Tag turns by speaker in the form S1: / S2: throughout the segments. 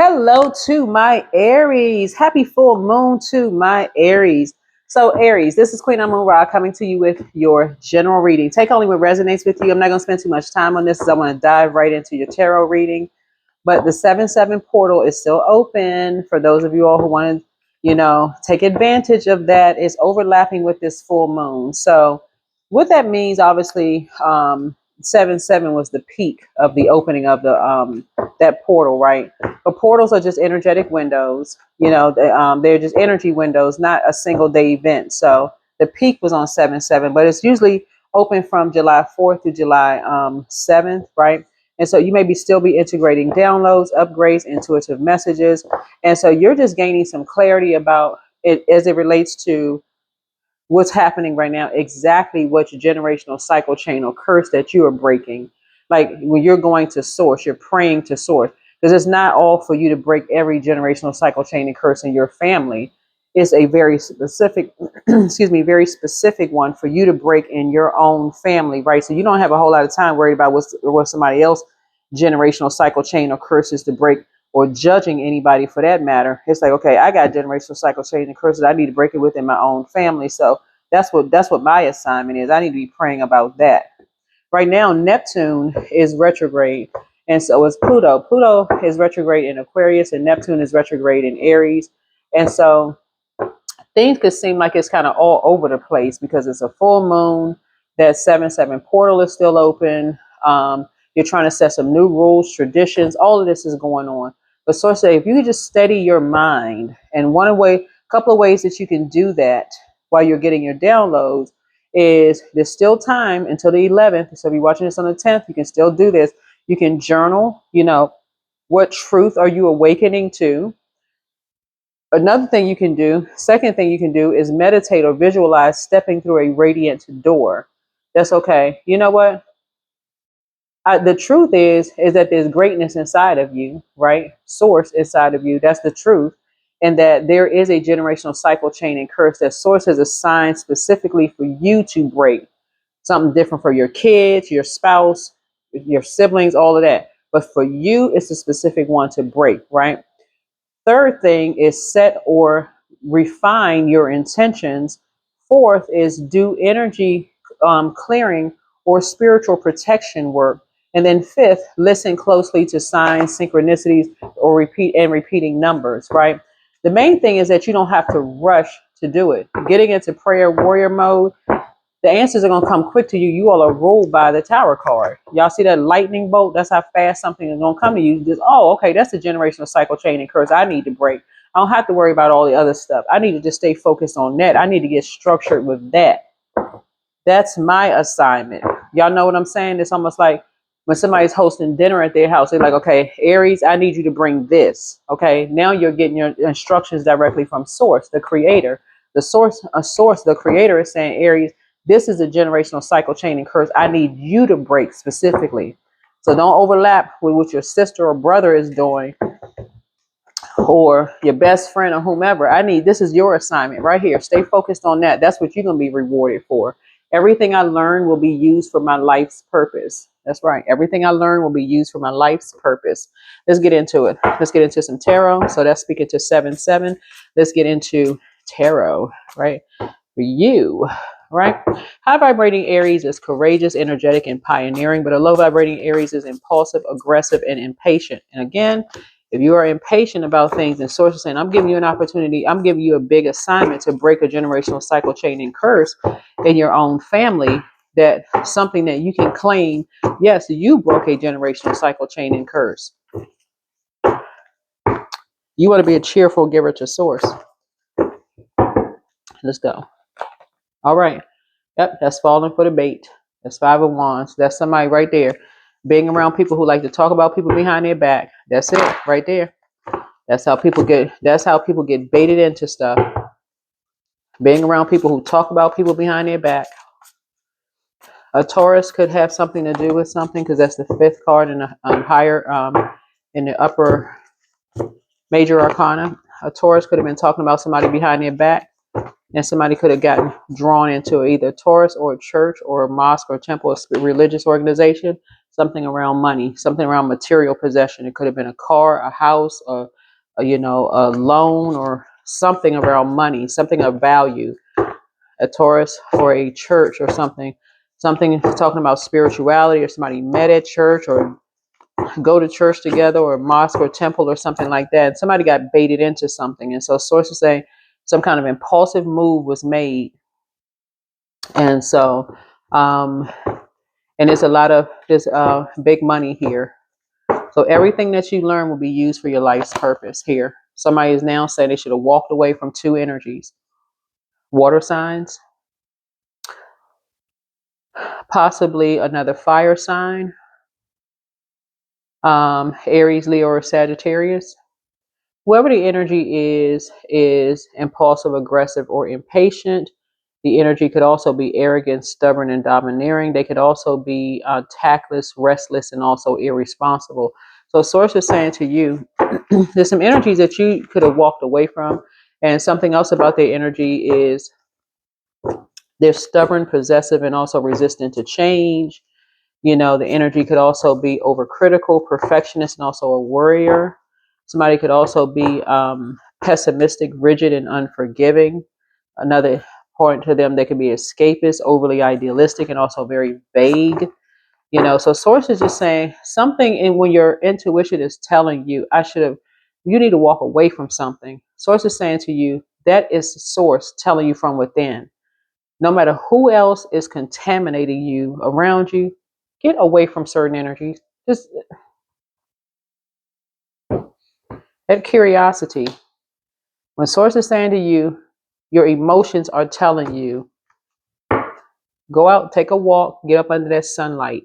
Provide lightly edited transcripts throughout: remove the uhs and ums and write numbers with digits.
S1: Hello to my Aries. Happy full moon to my Aries. So Aries, this is Queen Amun Ra coming to you with your general reading. Take only what resonates with you. I'm not going to spend too much time on this as I want to dive right into your tarot reading. But the 7/7 portal is still open for those of you all who want to, take advantage of that. It's overlapping with this full moon. So what that means, obviously, 7/7 was the peak of the opening of the that portal, right? But portals are just energetic windows. They're just energy windows, not a single day event. So the peak was on 7/7, but it's usually open from July 4th to July 7th, right? And so you maybe still be integrating downloads, upgrades, intuitive messages. And so you're just gaining some clarity about it as it relates to what's happening right now, exactly what your generational cycle chain or curse that you are breaking. Like when you're going to source, you're praying to source. Because it's not all for you to break every generational cycle chain and curse in your family. It's a very specific, very specific one for you to break in your own family, right? So you don't have a whole lot of time worried about what somebody else generational cycle chain or curses to break, or judging anybody for that matter. It's like, okay, I got generational cycle chain and curses. I need to break it within my own family. So that's what my assignment is. I need to be praying about that. Right now, Neptune is retrograde, and so is Pluto. Pluto is retrograde in Aquarius, and Neptune is retrograde in Aries. And so things could seem like it's kind of all over the place because it's a full moon. That 7/7 portal is still open. You're trying to set some new rules, traditions. All of this is going on. But source say, if you could just steady your mind, and couple of ways that you can do that while you're getting your downloads is there's still time until the 11th. So if you're watching this on the 10th, you can still do this. You can journal. What truth are you awakening to? Another thing you can do, second thing you can do is meditate or visualize stepping through a radiant door. That's okay. You know what? The truth is that there's greatness inside of you, right? Source inside of you. That's the truth. And that there is a generational cycle chain and curse that source has assigned specifically for you to break. Something different for your kids, your spouse, your siblings, all of that. But for you, it's a specific one to break, right? Third thing is set or refine your intentions. Fourth is do energy clearing or spiritual protection work. And then fifth, listen closely to signs, synchronicities, or repeating numbers, right? The main thing is that you don't have to rush to do it. Getting into prayer warrior mode, the answers are going to come quick to you. You all are ruled by the Tower card. Y'all see that lightning bolt? That's how fast something is going to come to you. Just, oh, okay, that's a generational cycle chain and curse I need to break. I don't have to worry about all the other stuff. I need to just stay focused on that. I need to get structured with that. That's my assignment. Y'all know what I'm saying? It's almost like when somebody's hosting dinner at their house, they're like, okay, Aries, I need you to bring this. Okay, now you're getting your instructions directly from Source, the creator. The creator is saying, Aries, this is a generational cycle chain and curse I need you to break specifically. So don't overlap with what your sister or brother is doing or your best friend or whomever. This is your assignment right here. Stay focused on that. That's what you're going to be rewarded for. Everything I learn will be used for my life's purpose. That's right. Everything I learn will be used for my life's purpose. Let's get into it. Let's get into some tarot. So that's speaking to 7/7. Let's get into tarot, right? For you, right? High vibrating Aries is courageous, energetic, and pioneering, but a low vibrating Aries is impulsive, aggressive, and impatient. And again, if you are impatient about things, and Source is saying, I'm giving you an opportunity, I'm giving you a big assignment to break a generational cycle chain and curse in your own family, that something that you can claim, yes, you broke a generational cycle chain and curse. You want to be a cheerful giver to Source. Let's go. All right. Yep, that's falling for the bait. That's 5 of Wands. That's somebody right there. Being around people who like to talk about people behind their back. That's it right there. That's how people get baited into stuff. Being around people who talk about people behind their back. A Taurus could have something to do with something because that's the 5th card in the in the upper major arcana. A Taurus could have been talking about somebody behind their back, and somebody could have gotten drawn into either Taurus or a church or a mosque or a temple or religious organization. something around money, something around material possession. It could have been a car, a house, or a loan, or something around money, something of value. A Taurus for a church or something talking about spirituality, or somebody met at church or go to church together, or mosque or temple or something like that. Somebody got baited into something. And so sources say some kind of impulsive move was made. And so, and there's a lot of this big money here. So everything that you learn will be used for your life's purpose here. Somebody is now saying they should have walked away from two energies. Water signs, possibly another fire sign, Aries, Leo, or Sagittarius. Whoever the energy is impulsive, aggressive, or impatient. The energy could also be arrogant, stubborn, and domineering. They could also be tactless, restless, and also irresponsible. So source is saying to you, there's some energies that you could have walked away from. And something else about their energy is they're stubborn, possessive, and also resistant to change. The energy could also be overcritical, perfectionist, and also a worrier. Somebody could also be pessimistic, rigid, and unforgiving. Another point to them, they could be escapist, overly idealistic, and also very vague. So source is just saying something, and when your intuition is telling you, you need to walk away from something. Source is saying to you, that is the source telling you from within. No matter who else is contaminating you around you, get away from certain energies. Just that curiosity. When source is saying to you, your emotions are telling you, go out, take a walk, get up under that sunlight.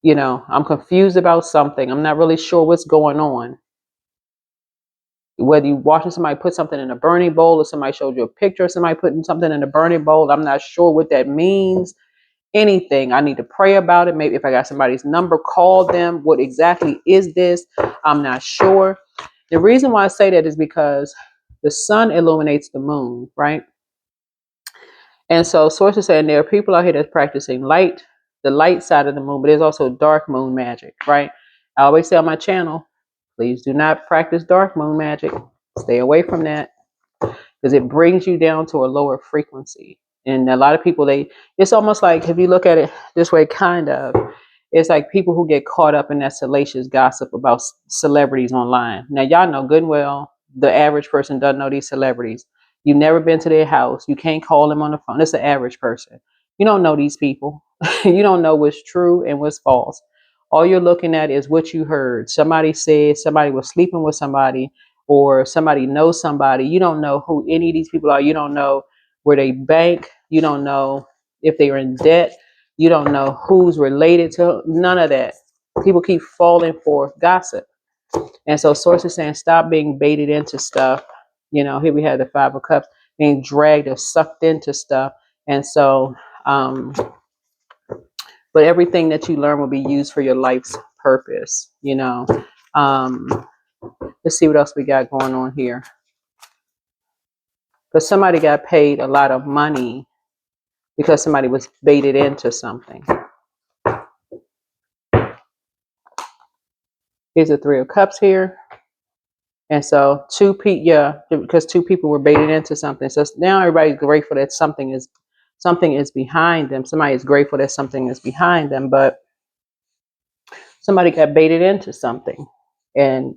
S1: I'm confused about something. I'm not really sure what's going on. Whether you watching somebody put something in a burning bowl, or somebody showed you a picture of somebody putting something in a burning bowl, I'm not sure what that means. Anything, I need to pray about it. Maybe if I got somebody's number, call them. What exactly is this? I'm not sure. The reason why I say that is because the sun illuminates the moon, right? And so sources saying there are people out here that's practicing the light side of the moon, but there's also dark moon magic, right? I always say on my channel, please do not practice dark moon magic. Stay away from that, because it brings you down to a lower frequency. And a lot of people, it's almost like, if you look at it this way, it's like people who get caught up in that salacious gossip about celebrities online. Now, y'all know good and well, the average person doesn't know these celebrities. You've never been to their house. You can't call them on the phone. It's the average person. You don't know these people. You don't know what's true and what's false. All you're looking at is what you heard. Somebody said somebody was sleeping with somebody, or somebody knows somebody. You don't know who any of these people are. You don't know where they bank. You don't know if they are in debt. You don't know who's related to, none of that. People keep falling for gossip. And so sources saying, stop being baited into stuff. Here we have the Five of Cups, being dragged or sucked into stuff. And so, but everything that you learn will be used for your life's purpose. Let's see what else we got going on here. Because somebody got paid a lot of money because somebody was baited into something. Here's the Three of Cups here. And so because two people were baited into something. So now everybody's grateful that something is behind them. Somebody is grateful that something is behind them, but somebody got baited into something. And,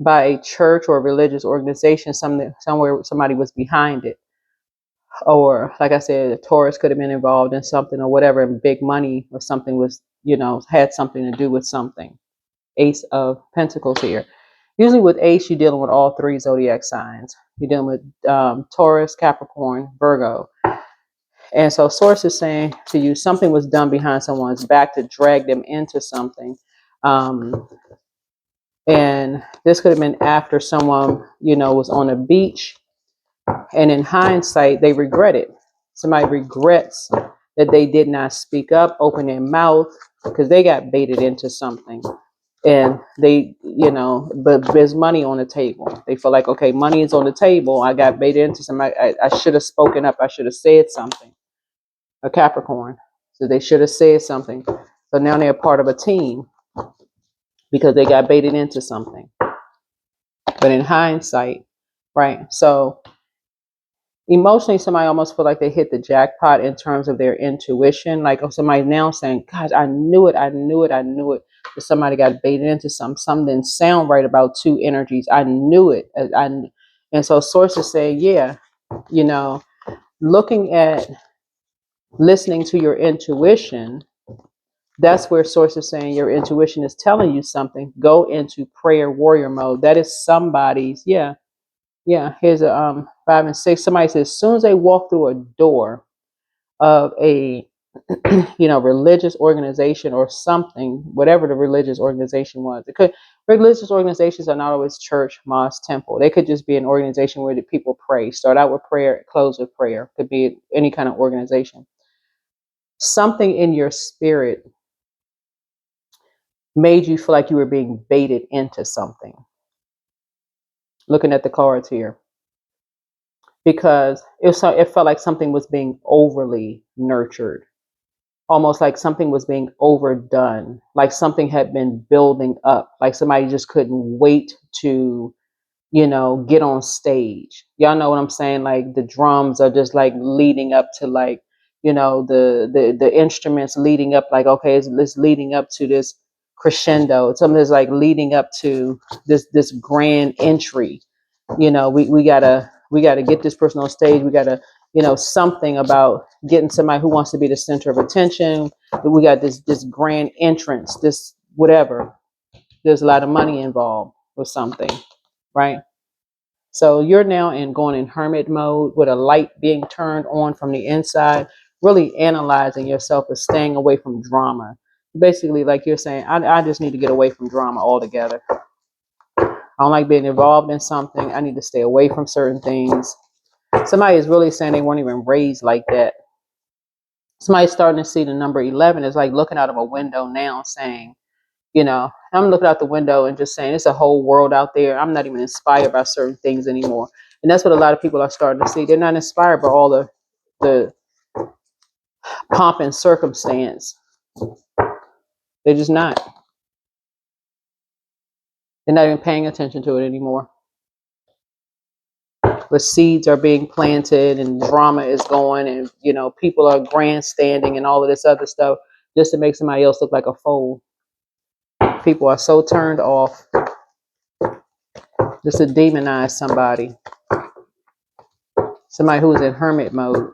S1: by a church or a religious organization, somewhere somebody was behind it. Or, like I said, a Taurus could have been involved in something or whatever, and big money or something was, had something to do with something. Ace of Pentacles here. Usually with Ace, you're dealing with all three zodiac signs. You're dealing with Taurus, Capricorn, Virgo. And so source is saying to you, something was done behind someone's back to drag them into something. And this could have been after someone, was on a beach. And in hindsight, they regret it. Somebody regrets that they did not speak up, open their mouth, because they got baited into something. And they, but there's money on the table. They feel like, okay, money is on the table. I got baited into something. I should have spoken up. I should have said something. a Capricorn. So they should have said something. So now they're part of a team because they got baited into something. But in hindsight, right? So emotionally, somebody almost feel like they hit the jackpot in terms of their intuition. Like, oh, somebody now saying, "God, I knew it, I knew it, I knew it." But somebody got baited into something. Something didn't sound right about two energies. I knew it. And so sources say, yeah, you know, looking at listening to your intuition. That's where sources saying your intuition is telling you something. Go into prayer warrior mode. That is somebody's. Yeah, yeah. Here's a 5 and 6. Somebody says as soon as they walk through a door of a religious organization or something, whatever the religious organization was. It could Religious organizations are not always church, mosque, temple. They could just be an organization where the people pray. Start out with prayer, close with prayer. Could be any kind of organization. Something in your spirit made you feel like you were being baited into something. Looking at the cards here. Because it felt like something was being overly nurtured, almost like something was being overdone, like something had been building up, like somebody just couldn't wait to, get on stage. Y'all know what I'm saying? Like the drums are just like leading up to like, the instruments leading up, like, okay, it's leading up to this crescendo. Something is like leading up to this grand entry. We gotta get this person on stage. We gotta, something about getting somebody who wants to be the center of attention. We got this grand entrance, this whatever. There's a lot of money involved with something, right? So you're now going in hermit mode with a light being turned on from the inside, really analyzing yourself as staying away from drama. Basically, like you're saying, I just need to get away from drama altogether. I don't like being involved in something. I need to stay away from certain things. Somebody is really saying they weren't even raised like that. Somebody's starting to see the number 11 is like looking out of a window now saying, I'm looking out the window and just saying it's a whole world out there. I'm not even inspired by certain things anymore. And that's what a lot of people are starting to see. They're not inspired by all the pomp and circumstance. They're just not. They're not even paying attention to it anymore. But seeds are being planted and drama is going and, people are grandstanding and all of this other stuff just to make somebody else look like a fool. People are so turned off just to demonize somebody. Somebody who is in hermit mode.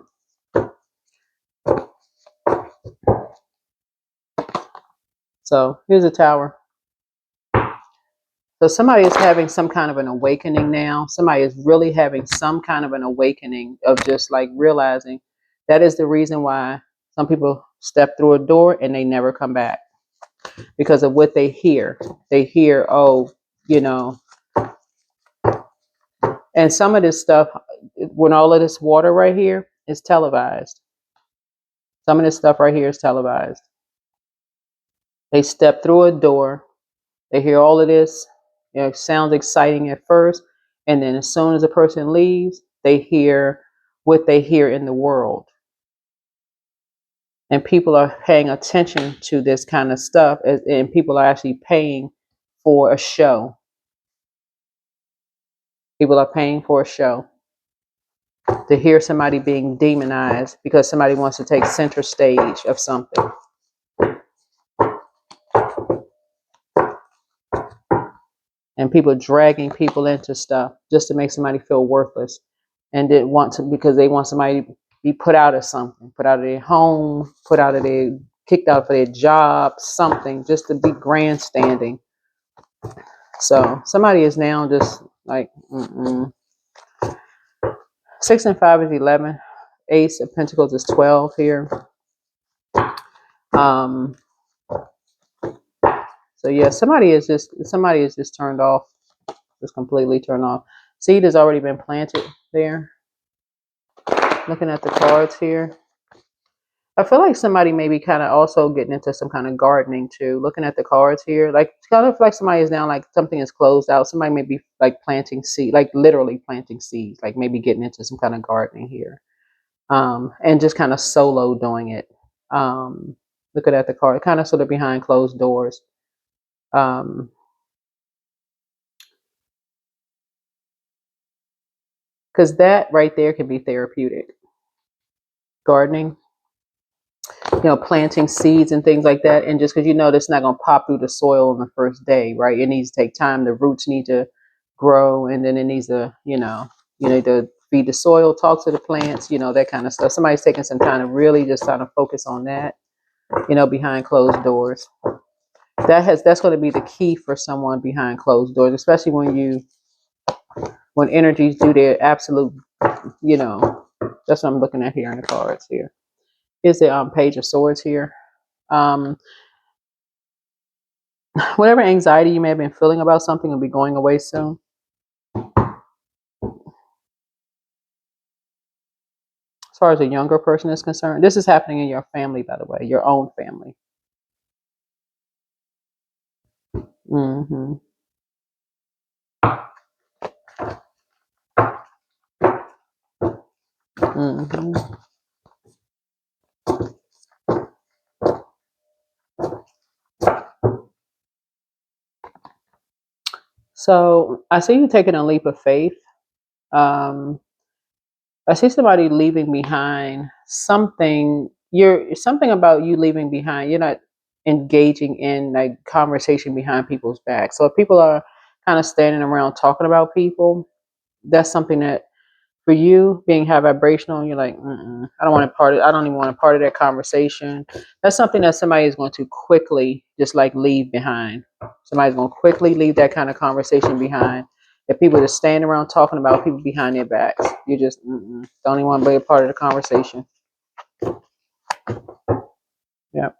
S1: So here's a tower. So somebody is having some kind of an awakening now. Somebody is really having some kind of an awakening of just like realizing that is the reason why some people step through a door and they never come back because of what they hear. They hear, oh, and some of this stuff, when all of this water right here is televised. Some of this stuff right here is televised. They step through a door. They hear all of this. It sounds exciting at first. And then as soon as a person leaves, they hear what they hear in the world. And people are paying attention to this kind of stuff. And people are actually paying for a show. People are paying for a show. To hear somebody being demonized because somebody wants to take center stage of something. And people dragging people into stuff just to make somebody feel worthless. And didn't want to because they want somebody to be put out of something, put out of their home, kicked out for their job, something, just to be grandstanding. So somebody is now just like, 6 and 5 is 11. Ace of Pentacles is 12 here. So yeah, somebody is just turned off, just completely turned off. Seed has already been planted there. Looking at the cards here. I feel like somebody may be kind of also getting into some kind of gardening too. Looking at the cards here, like kind of like somebody is now like something is closed out. Somebody may be like planting seed, like literally planting seeds, like maybe getting into some kind of gardening here. and just kind of solo doing it. Looking at the card, kind of sort of behind closed doors. Because that right there can be therapeutic. Gardening, planting seeds and things like that. And just because it's not going to pop through the soil on the first day, right? It needs to take time. The roots need to grow, and then it needs to, you need to feed the soil, talk to the plants, that kind of stuff. Somebody's taking some time to really just kind of focus on that, behind closed doors. That's going to be the key for someone behind closed doors, especially when energies do their absolute, that's what I'm looking at here in the cards here. Here's the Page of Swords here. Whatever anxiety you may have been feeling about something will be going away soon. As far as a younger person is concerned, this is happening in your family, by the way, your own family. Mm-hmm. Mm-hmm. So I see you taking a leap of faith. Um, I see somebody leaving behind something. Something about you leaving behind. You're not engaging in like conversation behind people's back. So if people are kind of standing around talking about people, that's something that for you being high vibrational, you're like, I don't want to part. I don't even want to part of that conversation. That's something that somebody is going to quickly just like leave behind. Somebody's going to quickly leave that kind of conversation behind. If people just stand around talking about people behind their backs, you just don't even want to be a part of the conversation. Yep.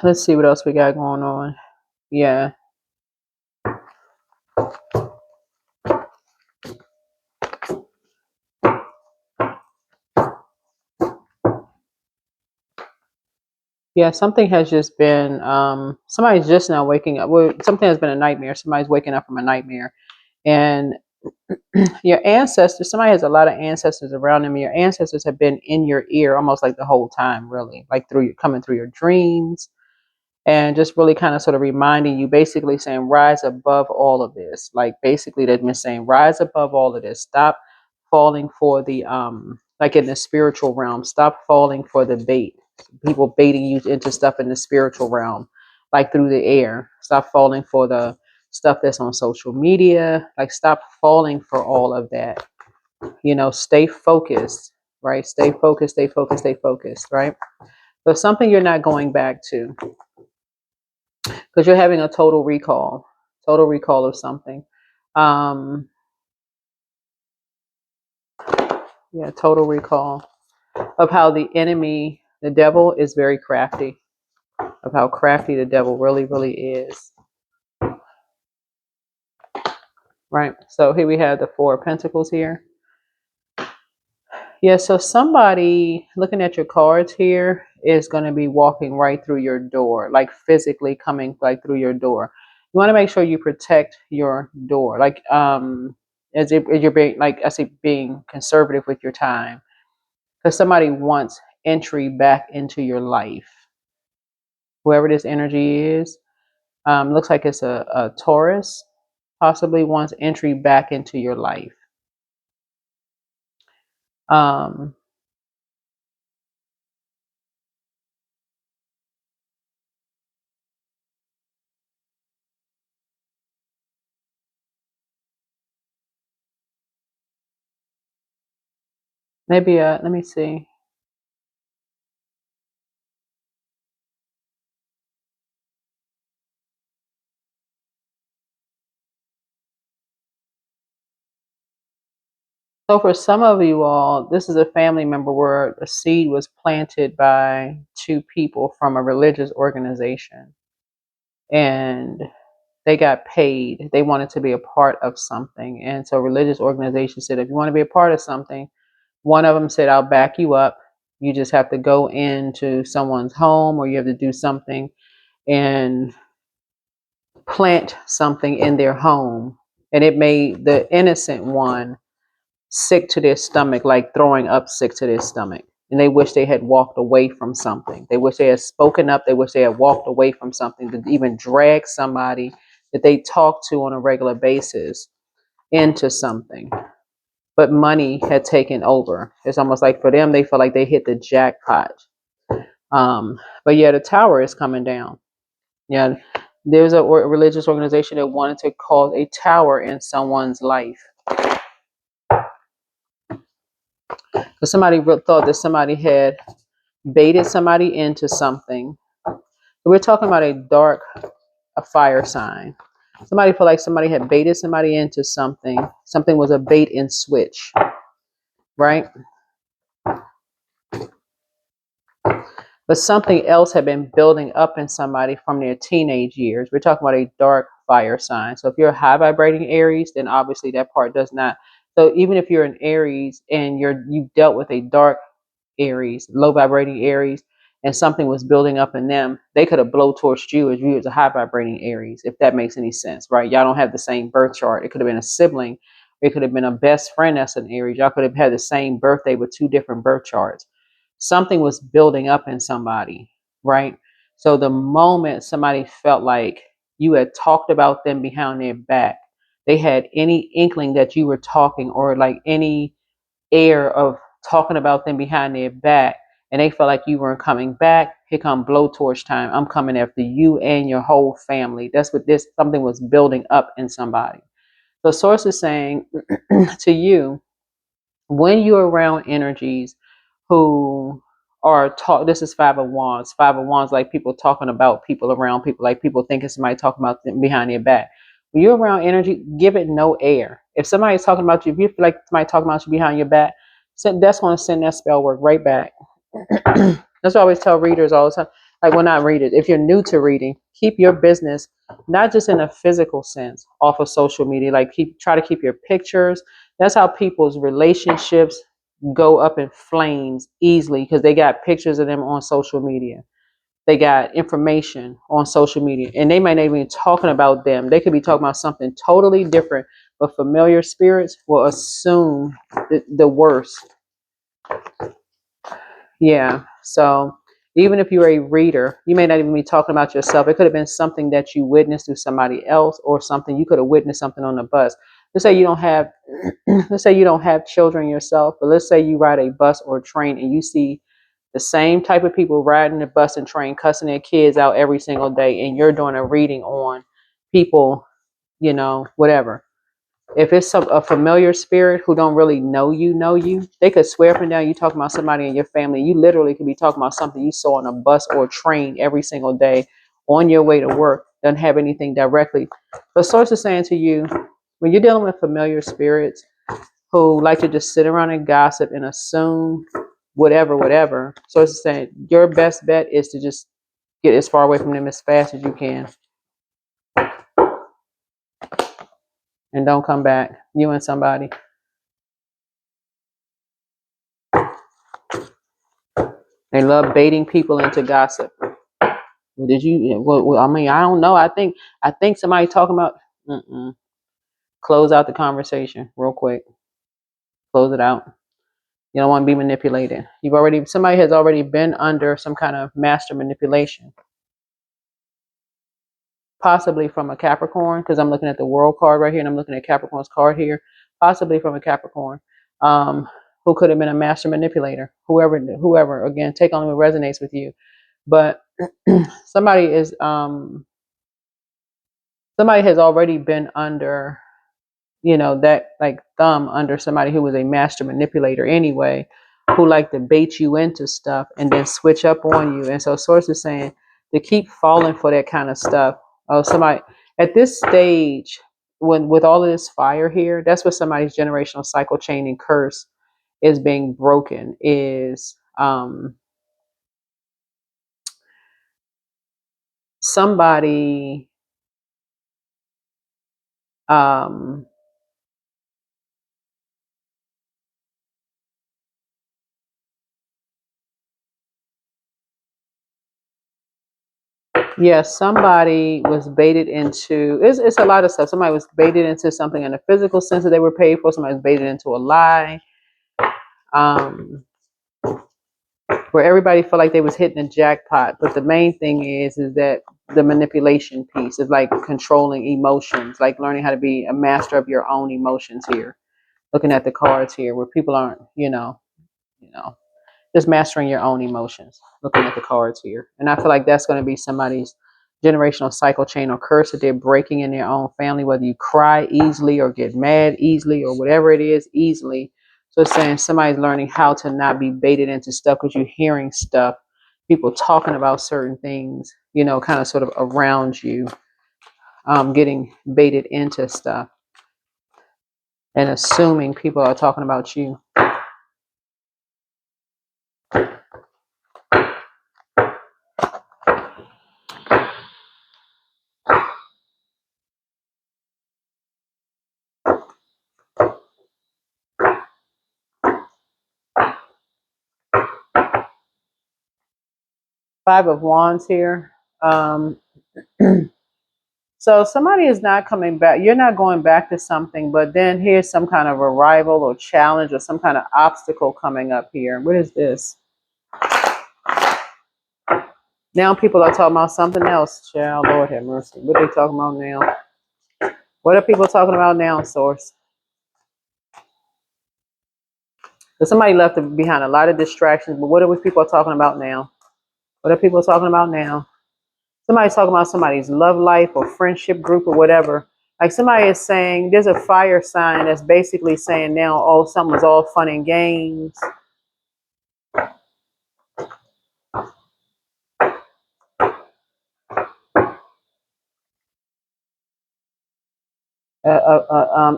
S1: Let's see what else we got going on. Yeah. Yeah, something has just been, somebody's just now waking up. Well, something has been a nightmare. Somebody's waking up from a nightmare. And your ancestors, somebody has a lot of ancestors around them. Your ancestors have been in your ear almost like the whole time, really, like coming through your dreams, and just really kind of sort of reminding you, basically saying, rise above all of this. Like basically they've been saying, rise above all of this. Stop falling for the, like in the spiritual realm, stop falling for the bait. People baiting you into stuff in the spiritual realm, like through the air. Stop falling for the stuff that's on social media. Like stop falling for all of that. Stay focused, right? Stay focused, stay focused, stay focused, right? So something you're not going back to, because you're having a total recall of something. Yeah, total recall of how the enemy, the devil, is very crafty, of how crafty the devil really, really is. Right. So here we have the Four of Pentacles here. Yeah, so somebody looking at your cards here is going to be walking right through your door, like physically coming like through your door. You want to make sure you protect your door, like as you're being, like I say, being conservative with your time, because somebody wants entry back into your life. Whoever this energy is, looks like it's a Taurus, possibly wants entry back into your life. Um, maybe let me see. So for some of you all, this is a family member where a seed was planted by two people from a religious organization, and they got paid. They wanted to be a part of something. And so religious organization said, if you want to be a part of something, one of them said, I'll back you up. You just have to go into someone's home, or you have to do something and plant something in their home. and it made the innocent one sick to their stomach, like throwing up sick to their stomach. And they wish they had walked away from something. They wish they had spoken up. They wish they had walked away from something, to even drag somebody that they talk to on a regular basis into something. But money had taken over. It's almost like for them, they feel like they hit the jackpot. But yeah, the tower is coming down. Yeah, there's a religious organization that wanted to cause a tower in someone's life. Because somebody thought that somebody had baited somebody into something. We're talking about a fire sign. Somebody felt like somebody had baited somebody into something. Something was a bait and switch, right? But something else had been building up in somebody from their teenage years. We're talking about a dark fire sign. So if you're a high vibrating Aries, then obviously that part does not. So even if you're an Aries and you've dealt with a dark Aries, low vibrating Aries, and something was building up in them, they could have blowtorched you as you as a high vibrating Aries, if that makes any sense, right? Y'all don't have the same birth chart. It could have been a sibling. It could have been a best friend that's an Aries. Y'all could have had the same birthday with two different birth charts. Something was building up in somebody, right? So the moment somebody felt like you had talked about them behind their back, they had any inkling that you were talking, or like any air of talking about them behind their back, and they felt like you weren't coming back, here come blowtorch time. I'm coming after you and your whole family. That's what this, something was building up in somebody. So source is saying to you, when you're around energies who are talk, this is five of wands. Five of wands, like people talking about people around people, like people thinking somebody talking about them behind their back. When you're around energy, give it no air. If somebody's talking about you, if you feel like somebody talking about you behind your back, that's going to send that spell work right back. That's what I always tell readers all the time. Like, well, not readers. If you're new to reading, keep your business not just in a physical sense off of social media. Like, try to keep your pictures. That's how people's relationships go up in flames easily, because they got pictures of them on social media. They got information on social media, and they might not even be talking about them. They could be talking about something totally different, but familiar spirits will assume the worst. Yeah. So even if you're a reader, you may not even be talking about yourself. It could have been something that you witnessed through somebody else, or something you could have witnessed something on the bus. Let's say you don't have let's say you don't have children yourself, but let's say you ride a bus or a train and you see the same type of people riding the bus and train cussing their kids out every single day, and you're doing a reading on people, whatever. If it's a familiar spirit who don't really know you, they could swear up and down you talking about somebody in your family. You literally could be talking about something you saw on a bus or a train every single day on your way to work. Doesn't have anything directly. But source is saying to you, when you're dealing with familiar spirits who like to just sit around and gossip and assume whatever, source is saying your best bet is to just get as far away from them as fast as you can, and don't come back. You and somebody. They love baiting people into gossip. Did you? Well, I mean, I don't know. I think somebody talking about. Close out the conversation real quick. Close it out. You don't want to be manipulated. Somebody has already been under some kind of master manipulation, possibly from a Capricorn, because I'm looking at the World card right here, and I'm looking at Capricorn's card here. Possibly from a Capricorn, who could have been a master manipulator. Whoever. Again, take on what resonates with you. But somebody has already been under, that like thumb under somebody who was a master manipulator anyway, who like to bait you into stuff and then switch up on you. And so source is saying to keep falling for that kind of stuff. Oh, somebody at this stage, when with all of this fire here, that's what somebody's generational cycle chain and curse is being broken, is somebody um Yeah, somebody was baited into it's a lot of stuff. Somebody was baited into something in a physical sense that they were paid for. Somebody was baited into a lie. Where everybody felt like they was hitting a jackpot. But the main thing is that the manipulation piece is like controlling emotions, like learning how to be a master of your own emotions here. Looking at the cards here where people aren't, you know, just mastering your own emotions, looking at the cards here. And I feel like that's going to be somebody's generational cycle chain or curse that they're breaking in their own family, whether you cry easily or get mad easily or whatever it is, easily. So it's saying somebody's learning how to not be baited into stuff because you're hearing stuff, people talking about certain things, kind of sort of around you, getting baited into stuff and assuming people are talking about you. Five of Wands here. So somebody is not coming back. You're not going back to something, but then here's some kind of arrival or challenge or some kind of obstacle coming up here. What is this? Now people are talking about something else. Child, Lord have mercy. What are they talking about now? What are people talking about now, Source? So somebody left behind a lot of distractions, but what are people talking about now? What are people talking about now? Somebody's talking about somebody's love life or friendship group or whatever. Like somebody is saying, there's a fire sign that's basically saying now, oh, something's all fun and games.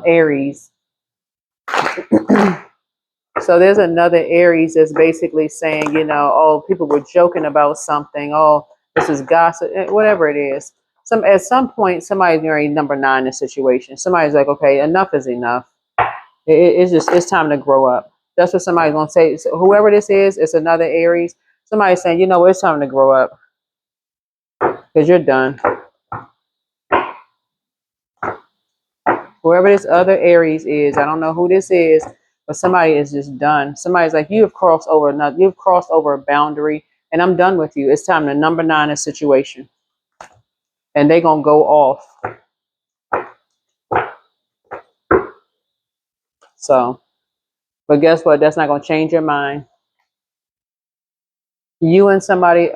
S1: Aries. So there's another Aries that's basically saying, oh, people were joking about something. Oh, this is gossip, whatever it is. At some point, somebody's nearing number 9 in the situation. Somebody's like, okay, enough is enough. It's time to grow up. That's what somebody's gonna say. So whoever this is, it's another Aries. Somebody's saying, it's time to grow up because you're done. Whoever this other Aries is, I don't know who this is, but somebody is just done. Somebody's like, you've crossed over a boundary, and I'm done with you. It's time to number 9 a situation, and they gonna go off. So, but guess what? That's not gonna change your mind. You and somebody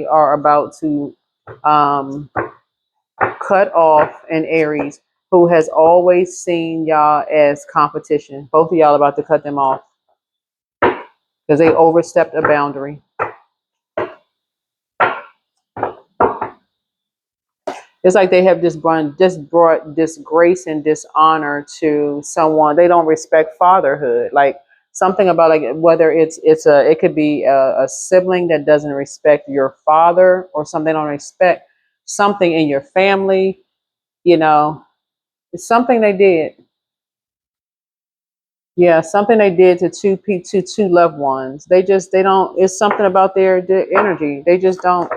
S1: are about to cut off an Aries who has always seen y'all as competition. Both of y'all about to cut them off because they overstepped a boundary. It's like they have just brought disgrace and dishonor to someone. They don't respect fatherhood. Like something about like whether it could be a sibling that doesn't respect your father or something they don't respect something in your family. It's something they did. Yeah, something they did to two loved ones. They don't. It's something about their energy. They just don't.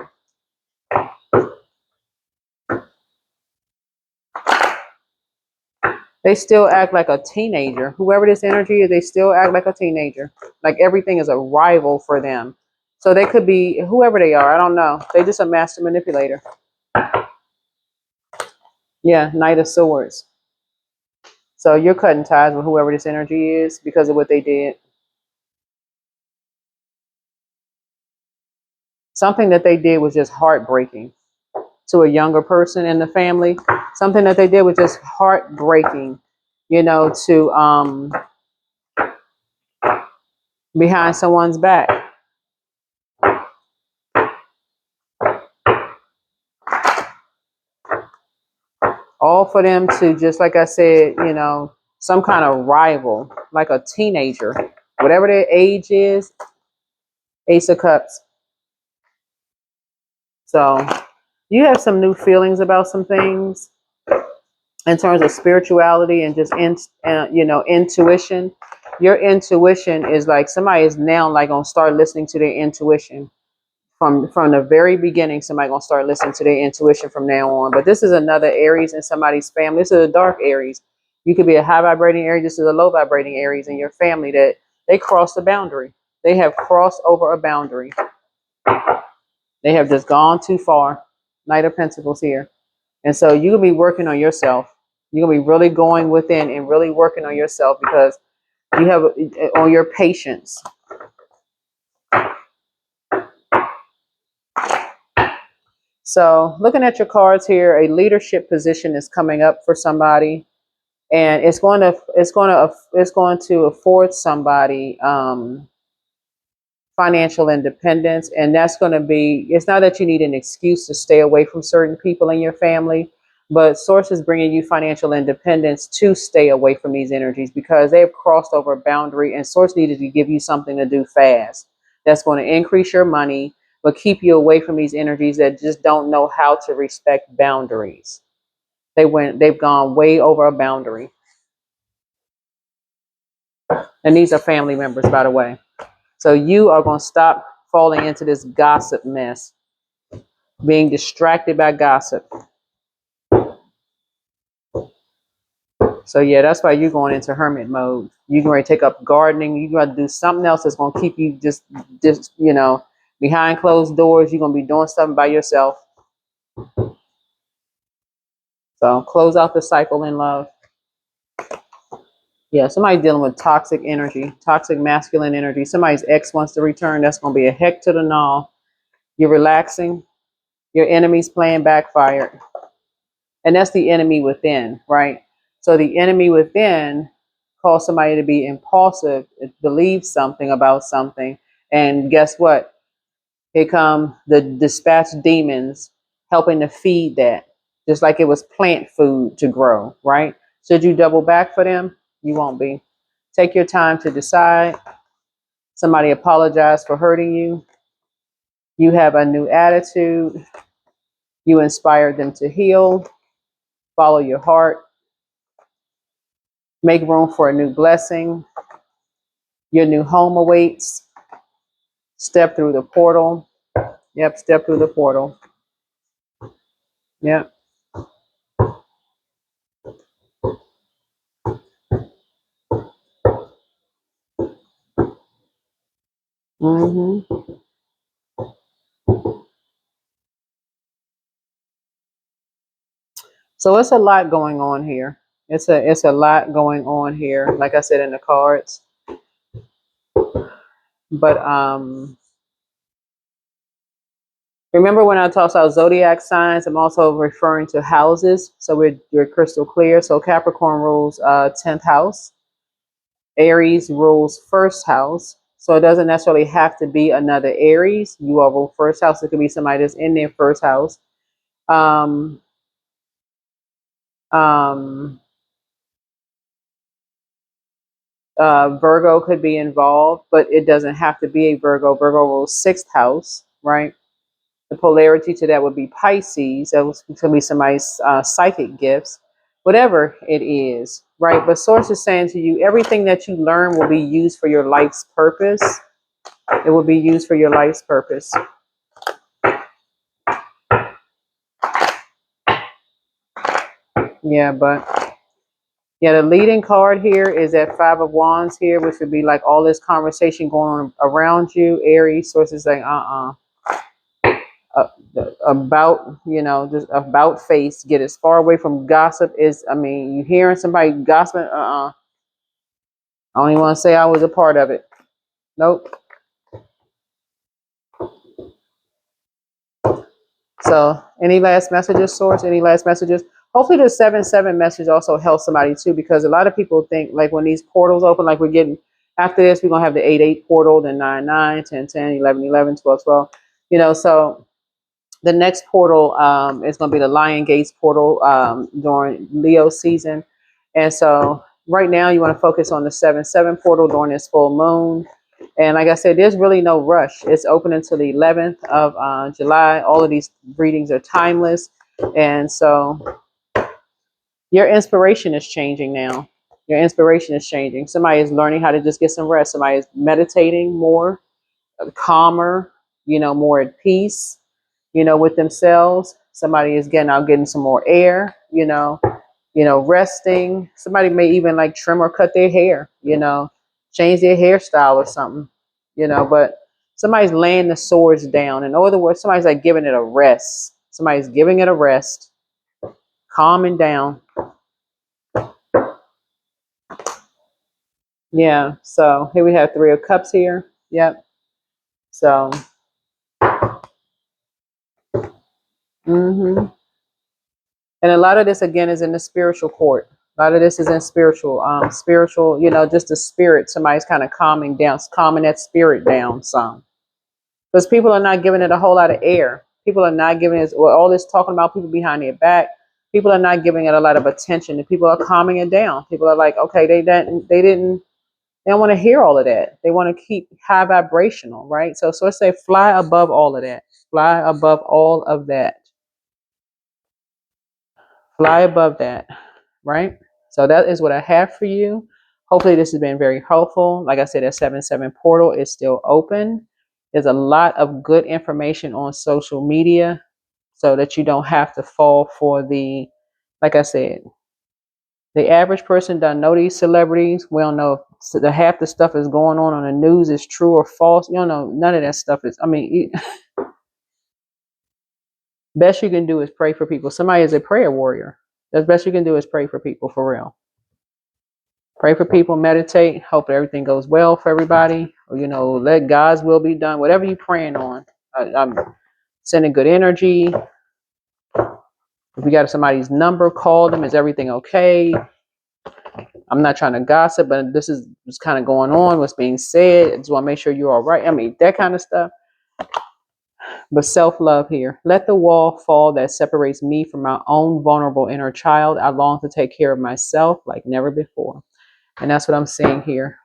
S1: They still act like a teenager. Whoever this energy is, they still act like a teenager. Like everything is a rival for them. So they could be whoever they are. I don't know. They just a master manipulator. Yeah, Knight of Swords. So you're cutting ties with whoever this energy is because of what they did. Something that they did was just heartbreaking to a younger person in the family. Something that they did was just heartbreaking, to behind someone's back. All for them to just, like I said, some kind of rival, like a teenager, whatever their age is, Ace of Cups. So you have some new feelings about some things in terms of spirituality and just intuition. Your intuition is like somebody is now like gonna start listening to their intuition from the very beginning, somebody gonna start listening to their intuition from now on. But this is another Aries in somebody's family. This is a dark Aries. You could be a high vibrating Aries. This is a low vibrating Aries in your family that they crossed the boundary. They have crossed over a boundary. They have just gone too far. Knight of Pentacles here. And so you'll be working on yourself. You'll be really going within and really working on yourself because you have on your patience. So looking at your cards here, a leadership position is coming up for somebody, and it's going to afford somebody financial independence. And that's going to be, it's not that you need an excuse to stay away from certain people in your family, but source is bringing you financial independence to stay away from these energies because they've crossed over a boundary, and source needed to give you something to do fast that's going to increase your money but keep you away from these energies that just don't know how to respect boundaries. They've gone way over a boundary. And these are family members, by the way. So you are going to stop falling into this gossip mess, being distracted by gossip. So yeah, that's why you're going into hermit mode. You're going to take up gardening. You're going to do something else that's going to keep you just behind closed doors. You're going to be doing something by yourself. So close out the cycle in love. Yeah, somebody dealing with toxic energy, toxic masculine energy. Somebody's ex wants to return. That's going to be a heck to the gnaw. You're relaxing. Your enemy's playing backfired. And that's the enemy within, right? So the enemy within calls somebody to be impulsive, believe something about something. And guess what? Here come the dispatch demons helping to feed that, just like it was plant food to grow, right? Should you double back for them? You won't be. Take your time to decide. Somebody apologized for hurting you. You have a new attitude. You inspired them to heal. Follow your heart. Make room for a new blessing. Your new home awaits. Step through the portal. Yep, step through the portal. Yep. Mm-hmm. So it's a lot going on here. It's a lot going on here, like I said in the cards. But remember when I talked about zodiac signs, I'm also referring to houses. So we're crystal clear. So Capricorn rules 10th house. Aries rules first house. So it doesn't necessarily have to be another Aries. You all rule first house. It could be somebody that's in their first house. Um, um, Virgo could be involved, but it doesn't have to be a Virgo. Virgo rules sixth house, right? The polarity to that would be Pisces. That could be somebody's psychic gifts, whatever it is, right? But Source is saying to you, everything that you learn will be used for your life's purpose. It will be used for your life's purpose. Yeah, but yeah, the leading card here is that Five of Wands here, which would be like all this conversation going on around you. Aries, Source is saying, about, just about face, get as far away from gossip as, you hearing somebody gossiping, I don't even want to say I was a part of it. Nope. So any last messages, Source? Any last messages? Hopefully the 7-7 message also helps somebody too, because a lot of people think like when these portals open, like we're getting, after this, we're going to have the 8-8 portal, then 9-9, 10-10, 11-11, 12-12, so the next portal is going to be the Lion Gates portal during Leo season. And so right now you want to focus on the 7-7 portal during this full moon. And like I said, there's really no rush. It's open until the 11th of July. All of these readings are timeless. And so your inspiration is changing now. Your inspiration is changing. Somebody is learning how to just get some rest. Somebody is meditating more, calmer. you know, more at peace, you know, with themselves. Somebody is getting some more air, you know, resting. Somebody may even like trim or cut their hair, you know, change their hairstyle or something, you know, but somebody's laying the swords down. In other words, somebody's like giving it a rest. Somebody's giving it a rest, calming down. Yeah. So here we have Three of Cups here. Yep. So, and a lot of this again is in the spiritual court. A lot of this is in spiritual, you know, just the spirit. Somebody's kind of calming down, calming that spirit down some. Because people are not giving it a whole lot of air. People are not giving it, well, all this talking about people behind their back. People are not giving it a lot of attention. And people are calming it down. People are like, okay, they don't want to hear all of that. They want to keep high vibrational, right? So let's say fly above all of that. Fly above all of that. Fly above that, right? So that is what I have for you. Hopefully this has been very helpful. Like I said, that 7-7 portal is still open. There's a lot of good information on social media so that you don't have to fall for the, like I said, the average person doesn't know these celebrities. We don't know if the half the stuff is going on the news is true or false. You don't know, none of that stuff is, I mean, best you can do is pray for people. Somebody is a prayer warrior. The best you can do is pray for people, for real. Pray for people, meditate, hope everything goes well for everybody. Or, you know, let God's will be done. Whatever you're praying on. I'm sending good energy. If you got somebody's number, call them. Is everything okay? I'm not trying to gossip, but this is what's kind of going on, what's being said. I just want to make sure you're all right. I mean, that kind of stuff. But self-love here. Let the wall fall that separates me from my own vulnerable inner child. I long to take care of myself like never before. And that's what I'm seeing here.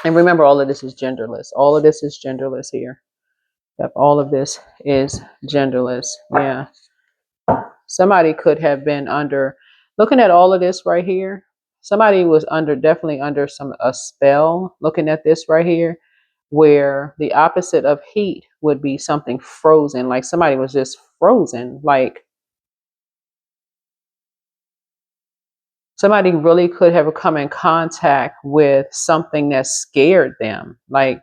S1: And remember, all of this is genderless. All of this is genderless here. Yep, all of this is genderless. Yeah. Somebody could have been under, looking at all of this right here, somebody was definitely under a spell, looking at this right here, where the opposite of heat would be something frozen, like somebody was just frozen, like somebody really could have come in contact with something that scared them. Like,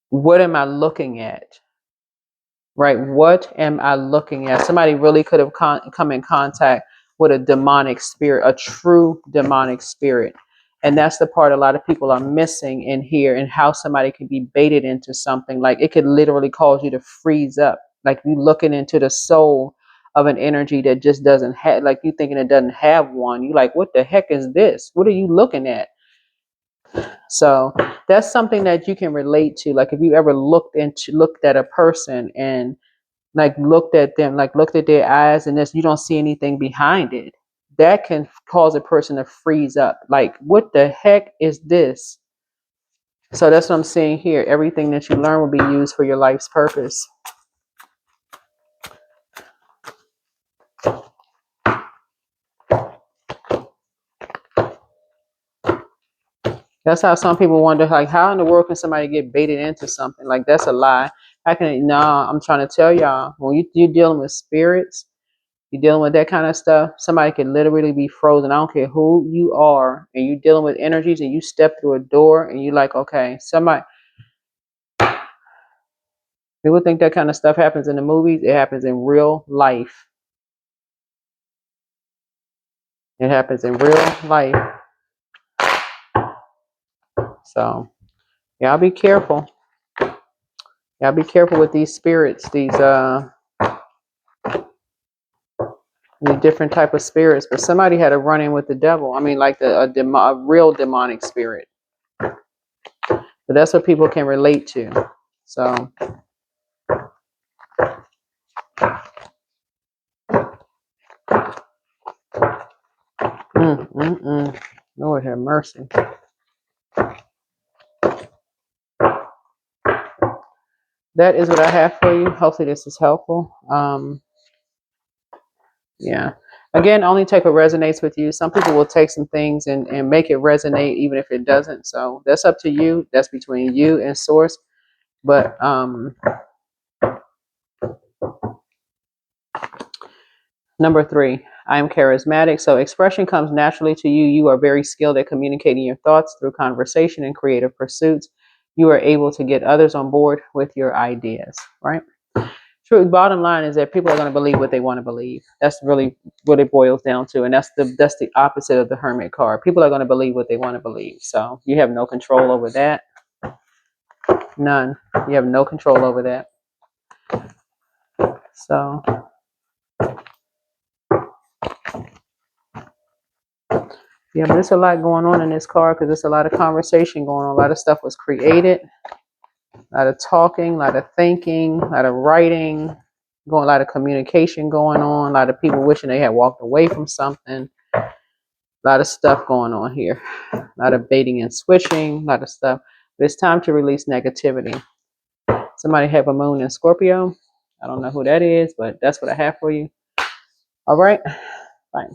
S1: what am I looking at? Right? What am I looking at? Somebody really could have come in contact with a demonic spirit, a true demonic spirit. And that's the part a lot of people are missing in here, and how somebody can be baited into something. Like, it could literally cause you to freeze up. Like, you looking into the soul of an energy that just doesn't have, like, you thinking it doesn't have one. You like, what the heck is this? What are you looking at? So that's something that you can relate to. Like, if you ever looked at a person and like looked at them, like looked at their eyes, and you don't see anything behind it, that can cause a person to freeze up. Like, what the heck is this? So that's what I'm seeing here. Everything that you learn will be used for your life's purpose. That's how some people wonder, like, how in the world can somebody get baited into something? Like, that's a lie. How can it? No, I'm trying to tell y'all, when you're dealing with spirits, you're dealing with that kind of stuff, somebody can literally be frozen. I don't care who you are, and you're dealing with energies, and you step through a door, and you're like, okay, somebody. People think that kind of stuff happens in the movies. It happens in real life. It happens in real life. So, y'all be careful. Y'all be careful with these spirits, these different type of spirits. But somebody had a run-in with the devil. I mean, like a real demonic spirit. But that's what people can relate to. So, Lord have mercy. That is what I have for you. Hopefully this is helpful. Yeah. Again, only take what resonates with you. Some people will take some things and make it resonate even if it doesn't. So that's up to you. That's between you and source. But number 3, I am charismatic. So expression comes naturally to you. You are very skilled at communicating your thoughts through conversation and creative pursuits. You are able to get others on board with your ideas, right? True. Bottom line is that people are going to believe what they want to believe. That's really what it boils down to. And that's the opposite of the Hermit card. People are going to believe what they want to believe. So you have no control over that. None. You have no control over that. So yeah, but there's a lot going on in this card because there's a lot of conversation going on. A lot of stuff was created, a lot of talking, a lot of thinking, a lot of writing, a lot of communication going on, a lot of people wishing they had walked away from something. A lot of stuff going on here. A lot of baiting and switching, a lot of stuff. But it's time to release negativity. Somebody have a moon in Scorpio. I don't know who that is, but that's what I have for you. All right. Fine.